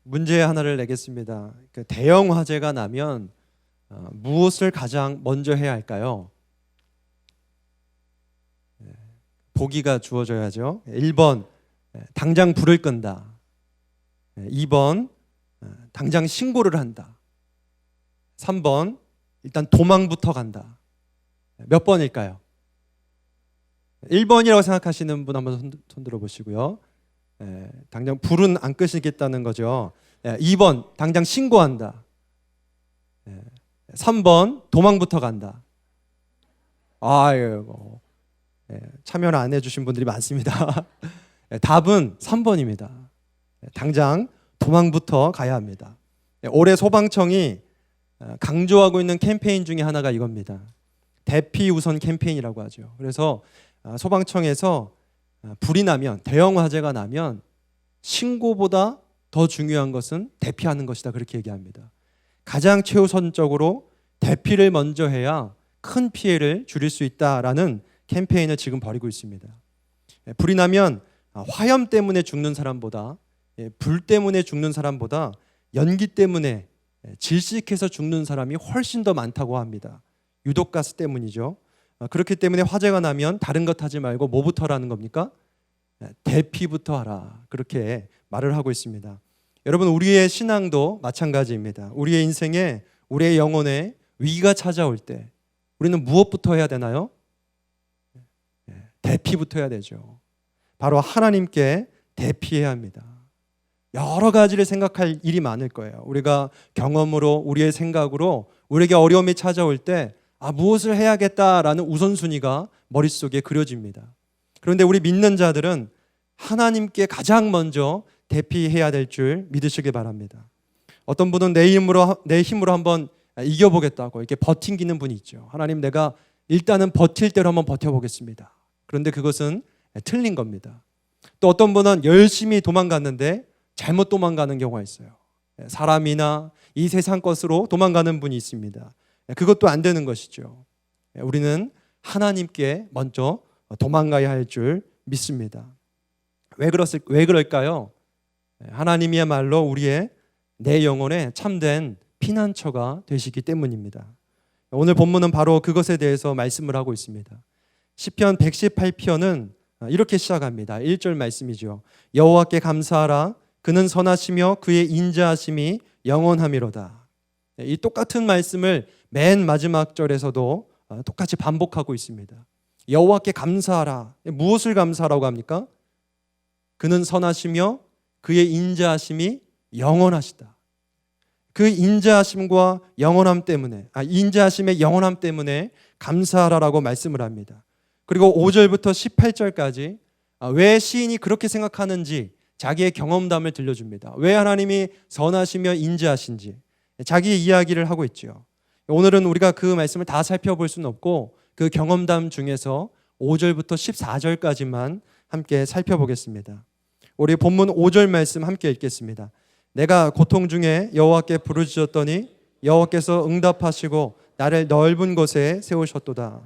문제 하나를 내겠습니다. 대형 화재가 나면 무엇을 가장 먼저 해야 할까요? 보기가 주어져야죠. 1번 당장 불을 끈다. 2번 당장 신고를 한다. 3번 일단 도망부터 간다. 몇 번일까요? 1번이라고 생각하시는 분 한번 손 들어보시고요. 당장 불은 안 끄시겠다는 거죠. 2번 당장 신고한다. 3번 도망부터 간다. 아유, 참여를 안 해주신 분들이 많습니다. 답은 3번입니다. 당장 도망부터 가야 합니다. 올해 소방청이 강조하고 있는 캠페인 중에 하나가 이겁니다. 대피 우선 캠페인이라고 하죠. 그래서 소방청에서 불이 나면, 대형 화재가 나면 신고보다 더 중요한 것은 대피하는 것이다, 그렇게 얘기합니다. 가장 최우선적으로 대피를 먼저 해야 큰 피해를 줄일 수 있다라는 캠페인을 지금 벌이고 있습니다. 불이 나면 화염 때문에 죽는 사람보다, 불 때문에 죽는 사람보다 연기 때문에 질식해서 죽는 사람이 훨씬 더 많다고 합니다. 유독가스 때문이죠. 그렇기 때문에 화재가 나면 다른 것 하지 말고 뭐부터 하라는 겁니까? 대피부터 하라, 그렇게 말을 하고 있습니다. 여러분, 우리의 신앙도 마찬가지입니다. 우리의 인생에, 우리의 영혼에 위기가 찾아올 때 우리는 무엇부터 해야 되나요? 대피부터 해야 되죠. 바로 하나님께 대피해야 합니다. 여러 가지를 생각할 일이 많을 거예요. 우리가 경험으로, 우리의 생각으로 우리에게 어려움이 찾아올 때 무엇을 해야겠다라는 우선순위가 머릿속에 그려집니다. 그런데 우리 믿는 자들은 하나님께 가장 먼저 대피해야 될 줄 믿으시길 바랍니다. 어떤 분은 내 힘으로 한번 이겨보겠다고 이렇게 버팅기는 분이 있죠. 하나님, 내가 일단은 버틸 대로 한번 버텨보겠습니다. 그런데 그것은 틀린 겁니다. 또 어떤 분은 열심히 도망갔는데 잘못 도망가는 경우가 있어요. 사람이나 이 세상 것으로 도망가는 분이 있습니다. 그것도 안 되는 것이죠. 우리는 하나님께 먼저 도망가야 할 줄 믿습니다. 왜 그럴까요? 하나님이야말로 우리의 내 영혼에 참된 피난처가 되시기 때문입니다. 오늘 본문은 바로 그것에 대해서 말씀을 하고 있습니다. 시편 118편은 이렇게 시작합니다. 1절 말씀이죠. 여호와께 감사하라. 그는 선하시며 그의 인자하심이 영원하미로다. 이 똑같은 말씀을 맨 마지막 절에서도 똑같이 반복하고 있습니다. 여호와께 감사하라. 무엇을 감사하라고 합니까? 그는 선하시며 그의 인자하심이 영원하시다. 그 인자하심과 영원함 때문에, 인자하심의 영원함 때문에 감사하라라고 말씀을 합니다. 그리고 5절부터 18절까지 왜 시인이 그렇게 생각하는지 자기의 경험담을 들려줍니다. 왜 하나님이 선하시며 인자하신지 자기의 이야기를 하고 있죠. 오늘은 우리가 그 말씀을 다 살펴볼 수는 없고 그 경험담 중에서 5절부터 14절까지만 함께 살펴보겠습니다. 우리 본문 5절 말씀 함께 읽겠습니다. 내가 고통 중에 여호와께 부르짖었더니 여호와께서 응답하시고 나를 넓은 곳에 세우셨도다.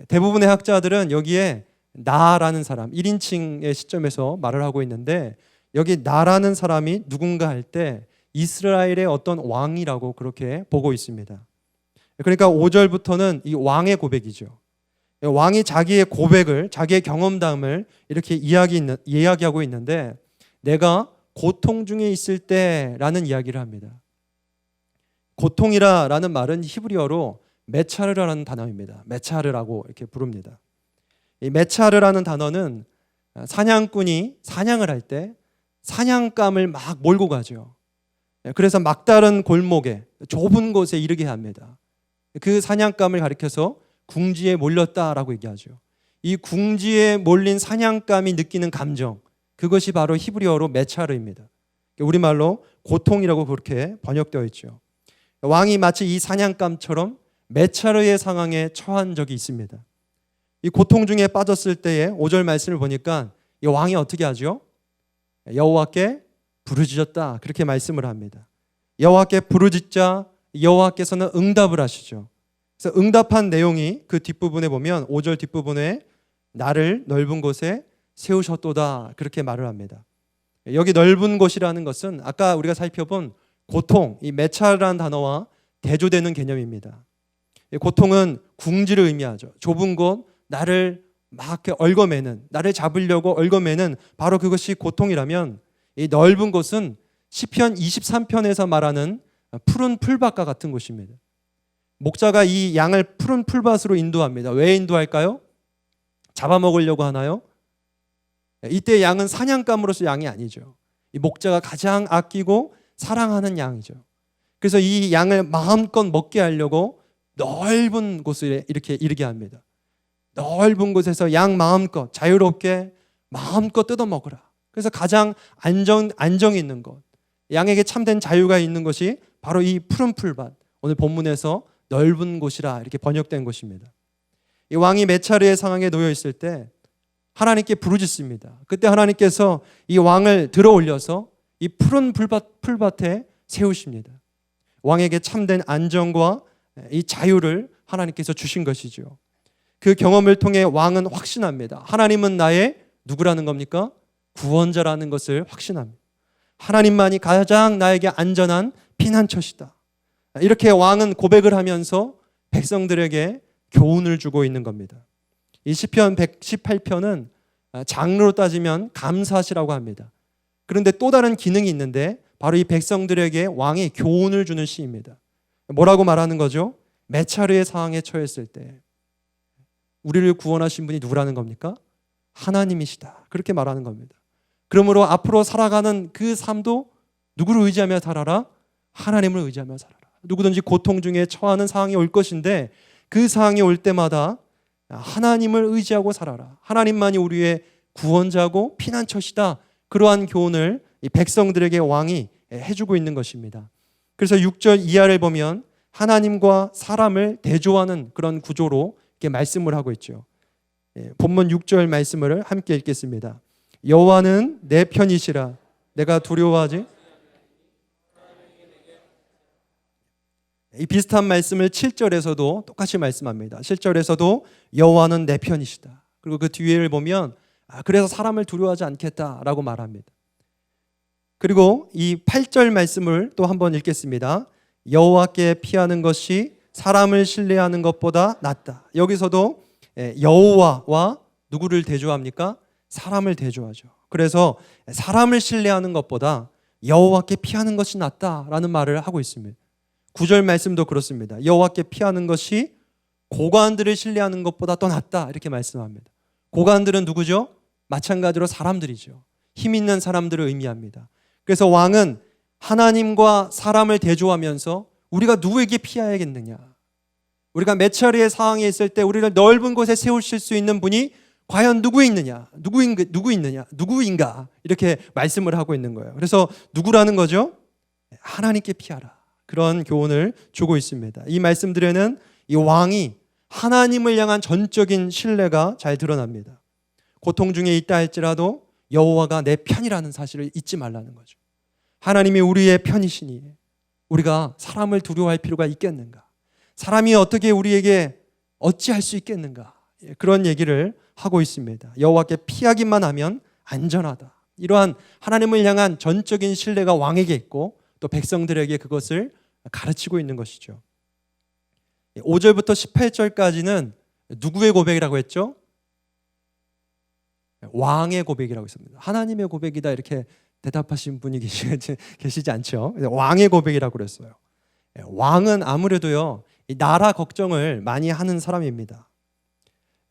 대부분의 학자들은 여기에 나라는 사람, 1인칭의 시점에서 말을 하고 있는데, 여기 나라는 사람이 누군가 할 때 이스라엘의 어떤 왕이라고 그렇게 보고 있습니다. 그러니까 5절부터는 이 왕의 고백이죠. 왕이 자기의 고백을, 자기의 경험담을 이렇게 이야기하고 있는데, 내가 고통 중에 있을 때라는 이야기를 합니다. 고통이라는 말은 히브리어로 메차르라는 단어입니다. 메차르라고 이렇게 부릅니다. 이 메차르라는 단어는 사냥꾼이 사냥을 할 때 사냥감을 막 몰고 가죠. 그래서 막다른 골목에, 좁은 곳에 이르게 합니다. 그 사냥감을 가리켜서 궁지에 몰렸다라고 얘기하죠. 이 궁지에 몰린 사냥감이 느끼는 감정, 그것이 바로 히브리어로 메차르입니다. 우리말로 고통이라고 그렇게 번역되어 있죠. 왕이 마치 이 사냥감처럼 메차르의 상황에 처한 적이 있습니다. 이 고통 중에 빠졌을 때에 5절 말씀을 보니까 이 왕이 어떻게 하죠? 여호와께 부르짖었다, 그렇게 말씀을 합니다. 여호와께 부르짖자 여호와께서는 응답을 하시죠. 그래서 응답한 내용이 그 뒷부분에 보면 5절 뒷부분에 나를 넓은 곳에 세우셨도다, 그렇게 말을 합니다. 여기 넓은 곳이라는 것은 아까 우리가 살펴본 고통, 이 메차라는 단어와 대조되는 개념입니다. 고통은 궁지를 의미하죠. 좁은 곳, 나를 막 얽어매는, 나를 잡으려고 얽어매는 바로 그것이 고통이라면, 이 넓은 곳은 시편 23편에서 말하는 푸른 풀밭과 같은 곳입니다. 목자가 이 양을 푸른 풀밭으로 인도합니다. 왜 인도할까요? 잡아먹으려고 하나요? 이때 양은 사냥감으로서 양이 아니죠. 이 목자가 가장 아끼고 사랑하는 양이죠. 그래서 이 양을 마음껏 먹게 하려고 넓은 곳에 이렇게 이르게 합니다. 넓은 곳에서 양 마음껏 자유롭게 마음껏 뜯어 먹으라. 그래서 가장 안정이 있는 곳, 양에게 참된 자유가 있는 것이 바로 이 푸른 풀밭, 오늘 본문에서 넓은 곳이라 이렇게 번역된 곳입니다. 이 왕이 메차르의 상황에 놓여 있을 때 하나님께 부르짖습니다. 그때 하나님께서 이 왕을 들어 올려서 이 푸른 풀밭에 세우십니다. 왕에게 참된 안정과 이 자유를 하나님께서 주신 것이죠. 그 경험을 통해 왕은 확신합니다. 하나님은 나의 누구라는 겁니까? 구원자라는 것을 확신합니다. 하나님만이 가장 나에게 안전한 피난처시다. 이렇게 왕은 고백을 하면서 백성들에게 교훈을 주고 있는 겁니다. 이 시편 118편은 장르로 따지면 감사시라고 합니다. 그런데 또 다른 기능이 있는데 바로 이 백성들에게 왕이 교훈을 주는 시입니다. 뭐라고 말하는 거죠? 메차르의 상황에 처했을 때 우리를 구원하신 분이 누구라는 겁니까? 하나님이시다. 그렇게 말하는 겁니다. 그러므로 앞으로 살아가는 그 삶도 누구를 의지하며 살아라? 하나님을 의지하며 살아라. 누구든지 고통 중에 처하는 상황이 올 것인데 그 상황이 올 때마다 하나님을 의지하고 살아라. 하나님만이 우리의 구원자고 피난처시다. 그러한 교훈을 이 백성들에게 왕이 해주고 있는 것입니다. 그래서 6절 이하를 보면 하나님과 사람을 대조하는 그런 구조로 이렇게 말씀을 하고 있죠. 본문 6절 말씀을 함께 읽겠습니다. 여호와는 내 편이시라 내가 두려워하지. 이 비슷한 말씀을 7절에서도 똑같이 말씀합니다. 7절에서도 여호와는 내 편이시다. 그리고 그 뒤에를 보면 그래서 사람을 두려워하지 않겠다라고 말합니다. 그리고 이 8절 말씀을 또 한번 읽겠습니다. 여호와께 피하는 것이 사람을 신뢰하는 것보다 낫다. 여기서도 여호와와 누구를 대조합니까? 사람을 대조하죠. 그래서 사람을 신뢰하는 것보다 여호와께 피하는 것이 낫다라는 말을 하고 있습니다. 9절 말씀도 그렇습니다. 여호와께 피하는 것이 고관들을 신뢰하는 것보다 더 낫다 이렇게 말씀합니다. 고관들은 누구죠? 마찬가지로 사람들이죠. 힘 있는 사람들을 의미합니다. 그래서 왕은 하나님과 사람을 대조하면서 우리가 누구에게 피해야겠느냐, 우리가 메차르의 상황에 있을 때 우리를 넓은 곳에 세우실 수 있는 분이 과연 누구인가 이렇게 말씀을 하고 있는 거예요. 그래서 누구라는 거죠? 하나님께 피하라. 그런 교훈을 주고 있습니다. 이 말씀들에는 이 왕이 하나님을 향한 전적인 신뢰가 잘 드러납니다. 고통 중에 있다 할지라도 여호와가 내 편이라는 사실을 잊지 말라는 거죠. 하나님이 우리의 편이시니 우리가 사람을 두려워할 필요가 있겠는가? 사람이 어떻게 우리에게 어찌할 수 있겠는가? 그런 얘기를 하고 있습니다. 여호와께 피하기만 하면 안전하다. 이러한 하나님을 향한 전적인 신뢰가 왕에게 있고 또 백성들에게 그것을 가르치고 있는 것이죠. 5절부터 18절까지는 누구의 고백이라고 했죠? 왕의 고백이라고 했습니다. 하나님의 고백이다 이렇게 대답하신 분이 계시지 않죠? 왕의 고백이라고 그랬어요. 왕은 아무래도요, 나라 걱정을 많이 하는 사람입니다.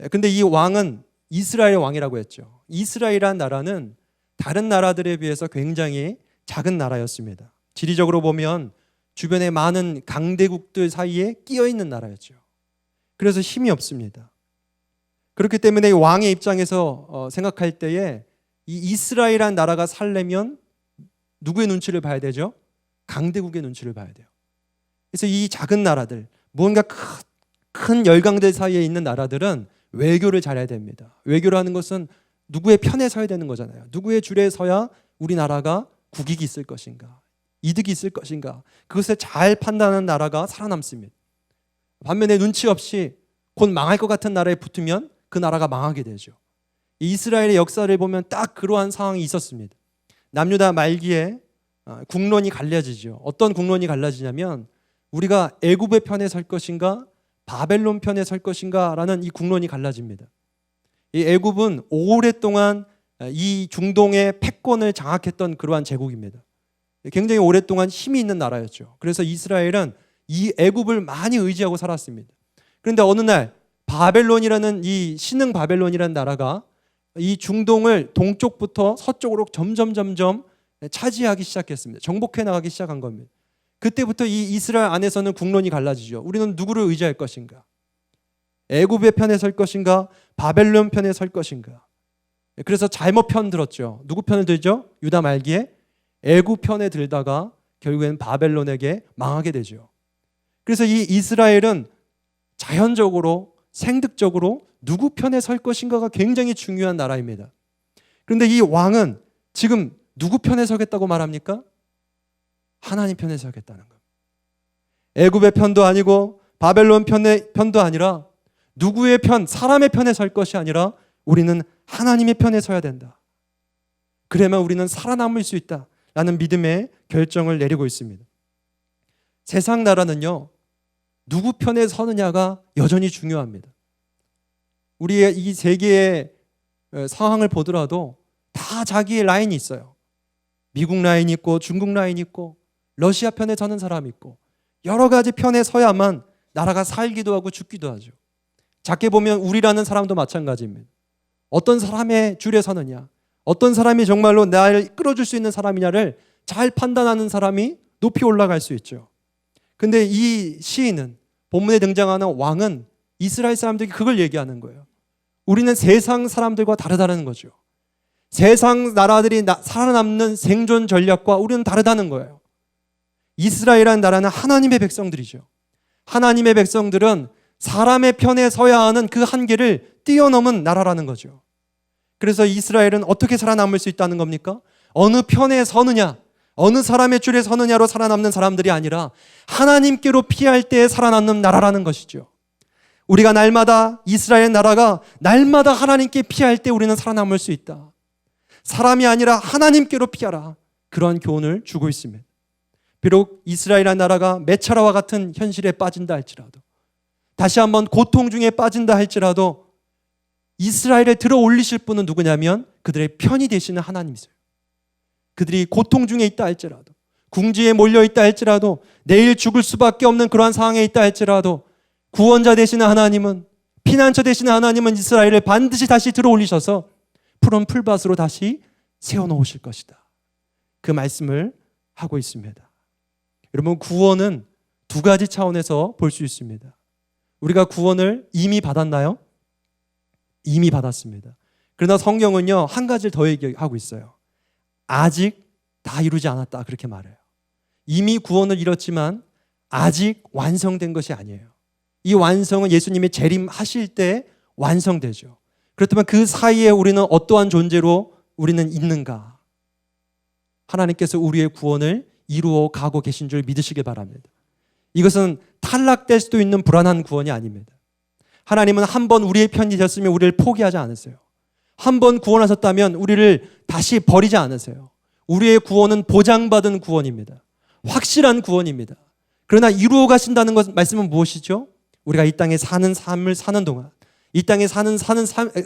근데 이 왕은 이스라엘 왕이라고 했죠. 이스라엘이라는 나라는 다른 나라들에 비해서 굉장히 작은 나라였습니다. 지리적으로 보면 주변에 많은 강대국들 사이에 끼어 있는 나라였죠. 그래서 힘이 없습니다. 그렇기 때문에 왕의 입장에서 생각할 때에 이 이스라엘이라는 나라가 살려면 누구의 눈치를 봐야 되죠? 강대국의 눈치를 봐야 돼요. 그래서 이 작은 나라들, 무언가 큰 열강들 사이에 있는 나라들은 외교를 잘해야 됩니다. 외교라는 것은 누구의 편에 서야 되는 거잖아요. 누구의 줄에 서야 우리나라가 국익이 있을 것인가, 이득이 있을 것인가, 그것을 잘 판단하는 나라가 살아남습니다. 반면에 눈치 없이 곧 망할 것 같은 나라에 붙으면 그 나라가 망하게 되죠. 이스라엘의 역사를 보면 딱 그러한 상황이 있었습니다. 남유다 말기에 국론이 갈라지죠. 어떤 국론이 갈라지냐면 우리가 애굽의 편에 설 것인가 바벨론 편에 설 것인가라는 이 국론이 갈라집니다. 이 애굽은 오랫동안 이 중동의 패권을 장악했던 그러한 제국입니다. 굉장히 오랫동안 힘이 있는 나라였죠. 그래서 이스라엘은 이 애굽을 많이 의지하고 살았습니다. 그런데 어느 날 바벨론이라는 이 신흥 바벨론이라는 나라가 이 중동을 동쪽부터 서쪽으로 점점 차지하기 시작했습니다. 정복해 나가기 시작한 겁니다. 그때부터 이 이스라엘 안에서는 국론이 갈라지죠. 우리는 누구를 의지할 것인가? 애굽의 편에 설 것인가? 바벨론 편에 설 것인가? 그래서 잘못 편 들었죠. 누구 편을 들죠? 유다 말기에 애굽 편에 들다가 결국엔 바벨론에게 망하게 되죠. 그래서 이 이스라엘은 자연적으로 생득적으로 누구 편에 설 것인가가 굉장히 중요한 나라입니다. 그런데 이 왕은 지금 누구 편에 서겠다고 말합니까? 하나님 편에 서겠다는 겁니다. 애굽의 편도 아니고 바벨론 편도 아니라 누구의 편, 사람의 편에 설 것이 아니라 우리는 하나님의 편에 서야 된다. 그래야만 우리는 살아남을 수 있다라는 믿음의 결정을 내리고 있습니다. 세상 나라는요, 누구 편에 서느냐가 여전히 중요합니다. 우리의 이 세계의 상황을 보더라도 다 자기의 라인이 있어요. 미국 라인이 있고 중국 라인이 있고 러시아 편에 서는 사람이 있고 여러 가지 편에 서야만 나라가 살기도 하고 죽기도 하죠. 작게 보면 우리라는 사람도 마찬가지입니다. 어떤 사람의 줄에 서느냐, 어떤 사람이 정말로 나를 끌어줄 수 있는 사람이냐를 잘 판단하는 사람이 높이 올라갈 수 있죠. 근데 이 시인은, 본문에 등장하는 왕은 이스라엘 사람들이 그걸 얘기하는 거예요. 우리는 세상 사람들과 다르다는 거죠. 세상 나라들이 살아남는 생존 전략과 우리는 다르다는 거예요. 이스라엘이라는 나라는 하나님의 백성들이죠. 하나님의 백성들은 사람의 편에 서야 하는 그 한계를 뛰어넘은 나라라는 거죠. 그래서 이스라엘은 어떻게 살아남을 수 있다는 겁니까? 어느 편에 서느냐, 어느 사람의 줄에 서느냐로 살아남는 사람들이 아니라 하나님께로 피할 때 살아남는 나라라는 것이죠. 우리가 날마다, 이스라엘 나라가 날마다 하나님께 피할 때 우리는 살아남을 수 있다. 사람이 아니라 하나님께로 피하라. 그러한 교훈을 주고 있습니다. 비록 이스라엘이라는 나라가 메차라와 같은 현실에 빠진다 할지라도, 다시 한번 고통 중에 빠진다 할지라도 이스라엘을 들어 올리실 분은 누구냐면 그들의 편이 되시는 하나님이세요. 그들이 고통 중에 있다 할지라도, 궁지에 몰려 있다 할지라도, 내일 죽을 수밖에 없는 그러한 상황에 있다 할지라도 구원자 되시는 하나님은, 피난처 되시는 하나님은 이스라엘을 반드시 다시 들어 올리셔서 푸른 풀밭으로 다시 세워놓으실 것이다. 그 말씀을 하고 있습니다. 여러분, 구원은 두 가지 차원에서 볼 수 있습니다. 우리가 구원을 이미 받았나요? 이미 받았습니다. 그러나 성경은요, 한 가지를 더 얘기하고 있어요. 아직 다 이루지 않았다, 그렇게 말해요. 이미 구원을 이뤘지만 아직 완성된 것이 아니에요. 이 완성은 예수님이 재림하실 때 완성되죠. 그렇다면 그 사이에 우리는 어떠한 존재로 우리는 있는가? 하나님께서 우리의 구원을 이루어 가고 계신 줄 믿으시길 바랍니다. 이것은 탈락될 수도 있는 불안한 구원이 아닙니다. 하나님은 한 번 우리의 편이 되었으면 우리를 포기하지 않으세요. 한 번 구원하셨다면 우리를 다시 버리지 않으세요. 우리의 구원은 보장받은 구원입니다. 확실한 구원입니다. 그러나 이루어 가신다는 말씀은 무엇이죠? 우리가 이 땅에 사는 삶을 사는 동안,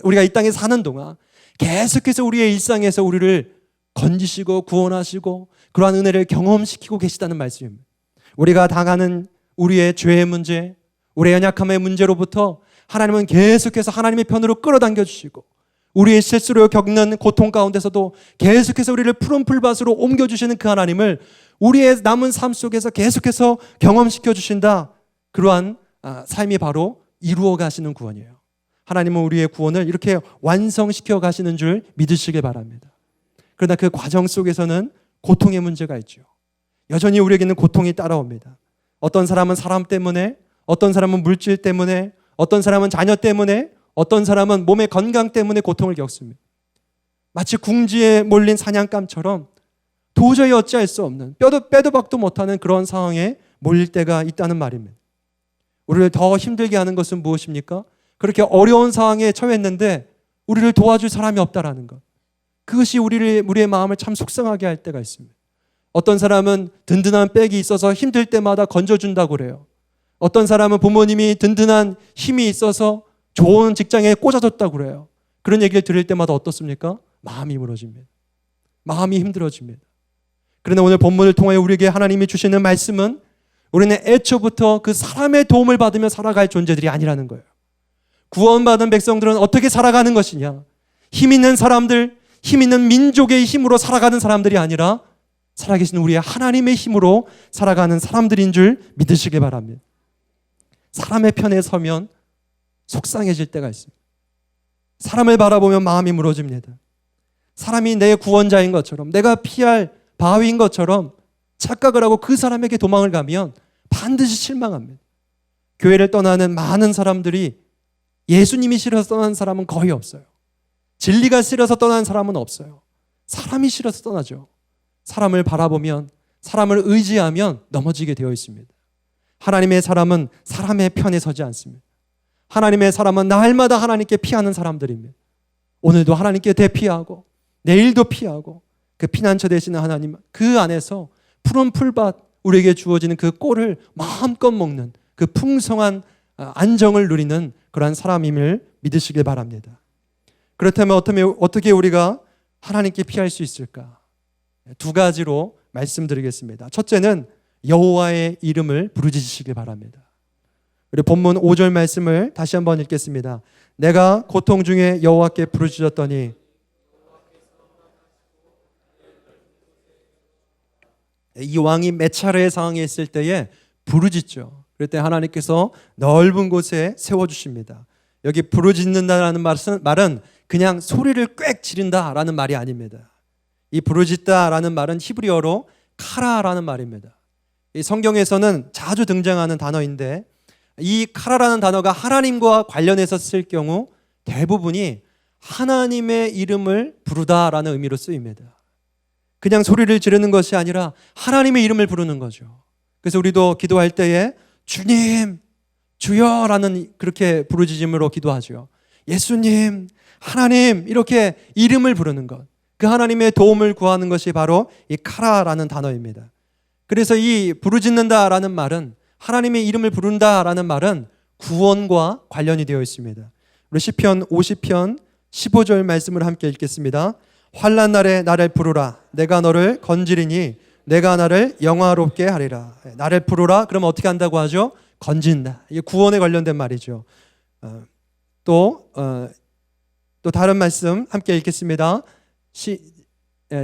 우리가 이 땅에 사는 동안 계속해서 우리의 일상에서 우리를 건지시고 구원하시고 그러한 은혜를 경험시키고 계시다는 말씀입니다. 우리가 당하는 우리의 죄의 문제, 우리의 연약함의 문제로부터 하나님은 계속해서 하나님의 편으로 끌어당겨 주시고, 우리의 실수로 겪는 고통 가운데서도 계속해서 우리를 푸른 풀밭으로 옮겨주시는 그 하나님을 우리의 남은 삶 속에서 계속해서 경험시켜 주신다. 그러한 삶이 바로 이루어 가시는 구원이에요. 하나님은 우리의 구원을 이렇게 완성시켜 가시는 줄 믿으시길 바랍니다. 그러나 그 과정 속에서는 고통의 문제가 있죠. 여전히 우리에게는 고통이 따라옵니다. 어떤 사람은 사람 때문에, 어떤 사람은 물질 때문에, 어떤 사람은 자녀 때문에, 어떤 사람은 몸의 건강 때문에 고통을 겪습니다. 마치 궁지에 몰린 사냥감처럼 도저히 어찌할 수 없는, 빼도 박도 못하는 그런 상황에 몰릴 때가 있다는 말입니다. 우리를 더 힘들게 하는 것은 무엇입니까? 그렇게 어려운 상황에 처했는데 우리를 도와줄 사람이 없다라는 것. 그것이 우리의 마음을 참 속상하게 할 때가 있습니다. 어떤 사람은 든든한 백이 있어서 힘들 때마다 건져준다고 그래요. 어떤 사람은 부모님이 든든한 힘이 있어서 좋은 직장에 꽂아줬다고 그래요. 그런 얘기를 들을 때마다 어떻습니까? 마음이 무너집니다. 마음이 힘들어집니다. 그러나 오늘 본문을 통하여 우리에게 하나님이 주시는 말씀은 우리는 애초부터 그 사람의 도움을 받으며 살아갈 존재들이 아니라는 거예요. 구원받은 백성들은 어떻게 살아가는 것이냐? 힘 있는 사람들, 힘 있는 민족의 힘으로 살아가는 사람들이 아니라 살아계신 우리의 하나님의 힘으로 살아가는 사람들인 줄 믿으시길 바랍니다. 사람의 편에 서면 속상해질 때가 있습니다. 사람을 바라보면 마음이 무너집니다. 사람이 내 구원자인 것처럼, 내가 피할 바위인 것처럼 착각을 하고 그 사람에게 도망을 가면 반드시 실망합니다. 교회를 떠나는 많은 사람들이 예수님이 싫어서 떠난 사람은 거의 없어요. 진리가 싫어서 떠난 사람은 없어요. 사람이 싫어서 떠나죠. 사람을 바라보면, 사람을 의지하면 넘어지게 되어 있습니다. 하나님의 사람은 사람의 편에 서지 않습니다. 하나님의 사람은 날마다 하나님께 피하는 사람들입니다. 오늘도 하나님께 대피하고 내일도 피하고 그 피난처 되시는 하나님, 그 안에서 푸른 풀밭, 우리에게 주어지는 그 꼴을 마음껏 먹는 그 풍성한 안정을 누리는 그러한 사람임을 믿으시길 바랍니다. 그렇다면 어떻게 우리가 하나님께 피할 수 있을까? 두 가지로 말씀드리겠습니다. 첫째는 여호와의 이름을 부르짖으시길 바랍니다. 우리 본문 5절 말씀을 다시 한번 읽겠습니다. 내가 고통 중에 여호와께 부르짖었더니 이 왕이 몇 차례의 상황에 있을 때에 부르짖죠. 그럴 때 하나님께서 넓은 곳에 세워주십니다. 여기 부르짖는다라는 말은 그냥 소리를 꽥 지른다라는 말이 아닙니다. 이 부르짖다라는 말은 히브리어로 카라라는 말입니다. 이 성경에서는 자주 등장하는 단어인데 이 카라라는 단어가 하나님과 관련해서 쓸 경우 대부분이 하나님의 이름을 부르다라는 의미로 쓰입니다. 그냥 소리를 지르는 것이 아니라 하나님의 이름을 부르는 거죠. 그래서 우리도 기도할 때에 주님, 주여라는 그렇게 부르짖음으로 기도하죠. 예수님, 하나님 이렇게 이름을 부르는 것, 그 하나님의 도움을 구하는 것이 바로 이 카라라는 단어입니다. 그래서 이 부르짖는다라는 말은, 하나님의 이름을 부른다라는 말은 구원과 관련이 되어 있습니다. 우리 시편 50편 15절 말씀을 함께 읽겠습니다. 환난 날에 나를 부르라. 내가 너를 건지리니 내가 나를 영화롭게 하리라. 나를 부르라. 그러면 어떻게 한다고 하죠? 건진다. 이게 구원에 관련된 말이죠. 또 다른 말씀 함께 읽겠습니다.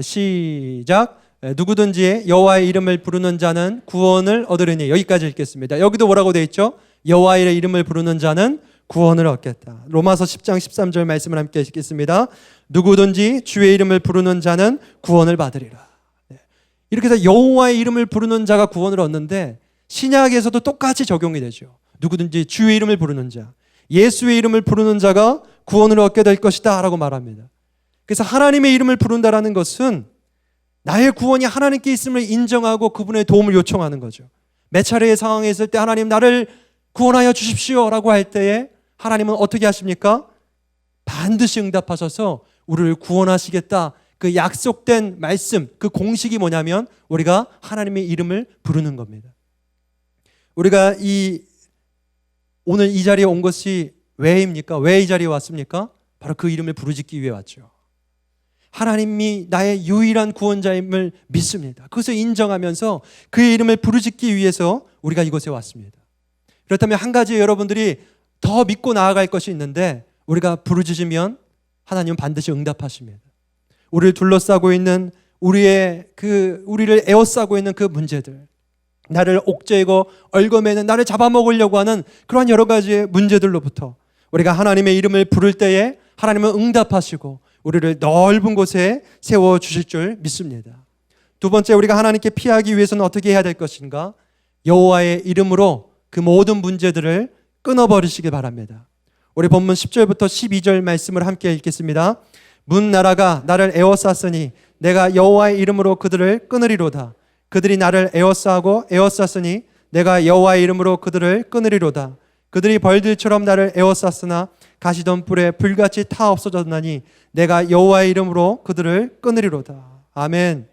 시작. 누구든지 여호와의 이름을 부르는 자는 구원을 얻으리니. 여기까지 읽겠습니다. 여기도 뭐라고 되어 있죠? 여호와의 이름을 부르는 자는 구원을 얻겠다. 로마서 10장 13절 말씀을 함께 읽겠습니다. 누구든지 주의 이름을 부르는 자는 구원을 받으리라. 이렇게 해서 여호와의 이름을 부르는 자가 구원을 얻는데 신약에서도 똑같이 적용이 되죠. 누구든지 주의 이름을 부르는 자, 예수의 이름을 부르는 자가 구원을 얻게 될 것이다 라고 말합니다. 그래서 하나님의 이름을 부른다라는 것은 나의 구원이 하나님께 있음을 인정하고 그분의 도움을 요청하는 거죠. 몇 차례의 상황에 있을 때 하나님 나를 구원하여 주십시오 라고 할 때에 하나님은 어떻게 하십니까? 반드시 응답하셔서 우리를 구원하시겠다. 그 약속된 말씀, 그 공식이 뭐냐면 우리가 하나님의 이름을 부르는 겁니다. 우리가 오늘 이 자리에 온 것이 왜입니까? 왜 이 자리에 왔습니까? 바로 그 이름을 부르짖기 위해 왔죠. 하나님이 나의 유일한 구원자임을 믿습니다. 그것을 인정하면서 그의 이름을 부르짖기 위해서 우리가 이곳에 왔습니다. 그렇다면 한 가지 여러분들이 더 믿고 나아갈 것이 있는데 우리가 부르짖으면 하나님은 반드시 응답하십니다. 우리를 둘러싸고 있는 우리를 에워싸고 있는 그 문제들, 나를 옥죄고 얽어매는, 나를 잡아먹으려고 하는 그러한 여러 가지의 문제들로부터 우리가 하나님의 이름을 부를 때에 하나님은 응답하시고 우리를 넓은 곳에 세워주실 줄 믿습니다. 두 번째, 우리가 하나님께 피하기 위해서는 어떻게 해야 될 것인가? 여호와의 이름으로 그 모든 문제들을 끊어버리시길 바랍니다. 우리 본문 10절부터 12절 말씀을 함께 읽겠습니다. 문 나라가 나를 에워쌌으니 내가 여호와의 이름으로 그들을 끊으리로다. 그들이 나를 에워쌌으니 내가 여호와의 이름으로 그들을 끊으리로다. 그들이 벌들처럼 나를 에워쌌으나 가시던 뿔에 불같이 타 없어졌나니 내가 여호와의 이름으로 그들을 끊으리로다. 아멘.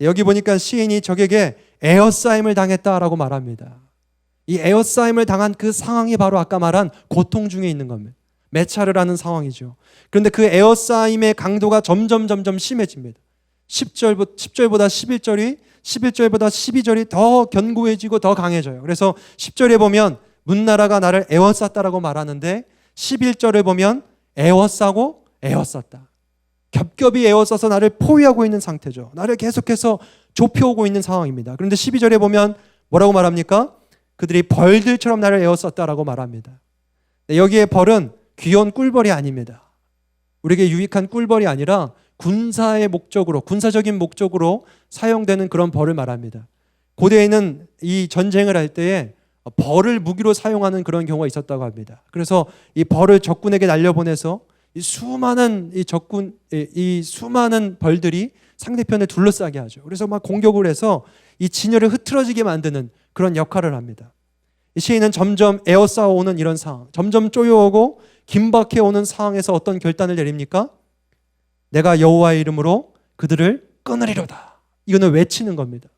여기 보니까 시인이 적에게 에워싸임을 당했다라고 말합니다. 이 에워싸임을 당한 그 상황이 바로 아까 말한 고통 중에 있는 겁니다. 매찰을 하는 상황이죠. 그런데 그 에워싸임의 강도가 점점 심해집니다. 10절보다 11절이 11절보다 12절이 더 견고해지고 더 강해져요. 그래서 10절에 보면 문나라가 나를 에워쌌다라고 말하는데 11절에 보면 에워싸고 에워쌌다. 겹겹이 에워싸서 나를 포위하고 있는 상태죠. 나를 계속해서 좁혀오고 있는 상황입니다. 그런데 12절에 보면 뭐라고 말합니까? 그들이 벌들처럼 나를 에워쌌다라고 말합니다. 여기에 벌은 귀여운 꿀벌이 아닙니다. 우리에게 유익한 꿀벌이 아니라 군사의 목적으로, 군사적인 목적으로 사용되는 그런 벌을 말합니다. 고대에는 이 전쟁을 할 때에 벌을 무기로 사용하는 그런 경우가 있었다고 합니다. 그래서 이 벌을 적군에게 날려보내서 이 수많은 벌들이 상대편을 둘러싸게 하죠. 그래서 막 공격을 해서 이 진열을 흐트러지게 만드는 그런 역할을 합니다. 이 시인은 점점 에워싸워오는 이런 상황, 점점 쪼여오고 긴박해오는 상황에서 어떤 결단을 내립니까? 내가 여호와의 이름으로 그들을 끊으리로다. 이거는 외치는 겁니다.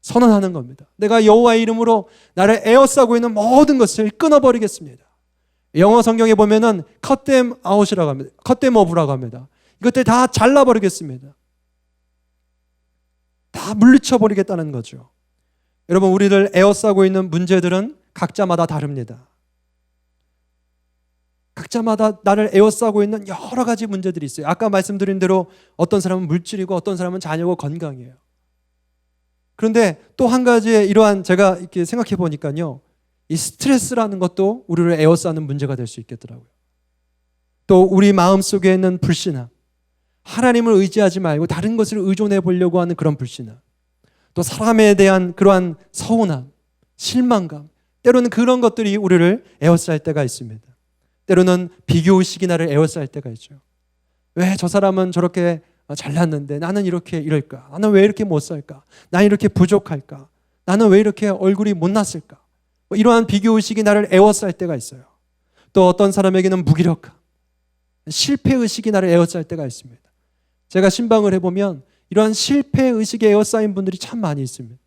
선언하는 겁니다. 내가 여호와의 이름으로 나를 에워싸고 있는 모든 것을 끊어버리겠습니다. 영어 성경에 보면은 cut them out이라고 합니다. cut them off라고 합니다. 이것들 다 잘라버리겠습니다. 다 물리쳐버리겠다는 거죠. 여러분, 우리를 에워싸고 있는 문제들은 각자마다 다릅니다. 각자마다 나를 에워싸고 있는 여러 가지 문제들이 있어요. 아까 말씀드린 대로 어떤 사람은 물질이고 어떤 사람은 자녀고 건강이에요. 그런데 또 한 가지의 이러한, 제가 이렇게 생각해 보니까요, 이 스트레스라는 것도 우리를 에워싸는 문제가 될 수 있겠더라고요. 또 우리 마음속에 있는 불신함, 하나님을 의지하지 말고 다른 것을 의존해 보려고 하는 그런 불신함, 또 사람에 대한 그러한 서운함, 실망감, 때로는 그런 것들이 우리를 에워쌀 때가 있습니다. 때로는 비교의식이 나를 에워쌀 때가 있죠. 왜 저 사람은 저렇게 잘났는데 나는 이렇게 이럴까? 나는 왜 이렇게 못 살까? 나는 이렇게 부족할까? 나는 왜 이렇게 얼굴이 못났을까? 이러한 비교의식이 나를 에워쌀 때가 있어요. 또 어떤 사람에게는 무기력함, 실패의식이 나를 에워쌀 때가 있습니다. 제가 신방을 해보면 이러한 실패의식에 에워싸인 분들이 참 많이 있습니다.